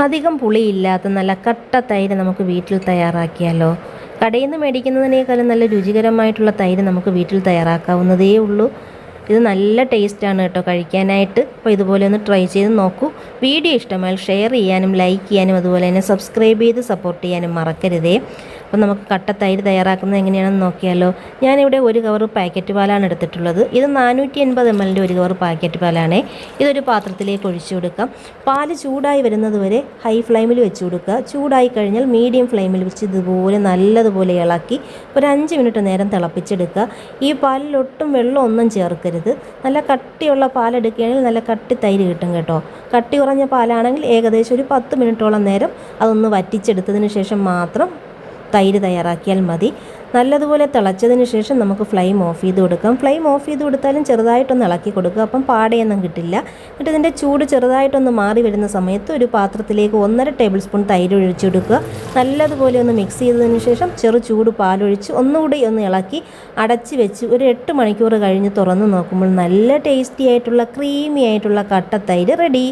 അധികം പുളിയില്ലാത്ത നല്ല കട്ട തൈര് നമുക്ക് വീട്ടിൽ തയ്യാറാക്കിയാലോ? കടയിൽ നിന്ന് മേടിക്കുന്നതിനേക്കാളും നല്ല രുചികരമായിട്ടുള്ള തൈര് നമുക്ക് വീട്ടിൽ തയ്യാറാക്കാവുന്നതേ ഉള്ളൂ. ഇത് നല്ല ടേസ്റ്റാണ് കേട്ടോ കഴിക്കാനായിട്ട്. അപ്പോൾ ഇതുപോലെ ഒന്ന് ട്രൈ ചെയ്ത് നോക്കൂ. വീഡിയോ ഇഷ്ടമായാൽ ഷെയർ ചെയ്യാനും ലൈക്ക് ചെയ്യാനും അതുപോലെ തന്നെ സബ്സ്ക്രൈബ് ചെയ്ത് സപ്പോർട്ട് ചെയ്യാനും മറക്കരുതേ. അപ്പോൾ നമുക്ക് കട്ട തൈര് തയ്യാറാക്കുന്നത് എങ്ങനെയാണെന്ന് നോക്കിയാലോ. ഞാനിവിടെ ഒരു കവർ പാക്കറ്റ് പാലാണ് എടുത്തിട്ടുള്ളത്. ഇത് 480 ml ഒരു കവർ പാക്കറ്റ് പാലാണേ. ഇതൊരു പാത്രത്തിലേക്ക് ഒഴിച്ചു കൊടുക്കാം. പാല് ചൂടായി വരുന്നത് വരെ ഹൈ ഫ്ലെയിമിൽ വെച്ച് കൊടുക്കുക. ചൂടായി കഴിഞ്ഞാൽ മീഡിയം ഫ്ലെയിമിൽ വെച്ച് ഇതുപോലെ നല്ലതുപോലെ ഇളക്കി ഒരു 5 മിനിറ്റ് നേരം തിളപ്പിച്ചെടുക്കുക. ഈ പാലിൽ ഒട്ടും വെള്ളമൊന്നും ചേർക്കരുത്. നല്ല കട്ടിയുള്ള പാലെടുക്കുകയാണെങ്കിൽ നല്ല കട്ടി തൈര് കിട്ടും കേട്ടോ. കട്ടി കുറഞ്ഞ പാലാണെങ്കിൽ ഏകദേശം ഒരു 10 മിനിറ്റോളം നേരം അതൊന്ന് വറ്റിച്ചെടുത്തതിന് ശേഷം മാത്രം തൈര് തയ്യാറാക്കിയാൽ മതി. നല്ലതുപോലെ തിളച്ചതിന് ശേഷം നമുക്ക് ഫ്ലെയിം ഓഫ് ചെയ്ത് കൊടുക്കാം. ഫ്ലെയിം ഓഫ് ചെയ്ത് കൊടുത്താലും ചെറുതായിട്ടൊന്ന് ഇളക്കി കൊടുക്കുക. അപ്പം പാടയൊന്നും കിട്ടില്ല. എന്നിട്ട് ഇതിൻ്റെ ചൂട് ചെറുതായിട്ടൊന്ന് മാറി വരുന്ന സമയത്ത് ഒരു പാത്രത്തിലേക്ക് 1.5 ടേബിൾ സ്പൂൺ തൈര് ഒഴിച്ചു കൊടുക്കുക. നല്ലതുപോലെ ഒന്ന് മിക്സ് ചെയ്തതിന് ശേഷം ചെറു ചൂട് പാലൊഴിച്ച് ഒന്നുകൂടി ഒന്ന് ഇളക്കി അടച്ച് വെച്ച് ഒരു 8 മണിക്കൂർ കഴിഞ്ഞ് തുറന്ന് നോക്കുമ്പോൾ നല്ല ടേസ്റ്റി ആയിട്ടുള്ള ക്രീമി ആയിട്ടുള്ള കട്ട തൈര് റെഡി.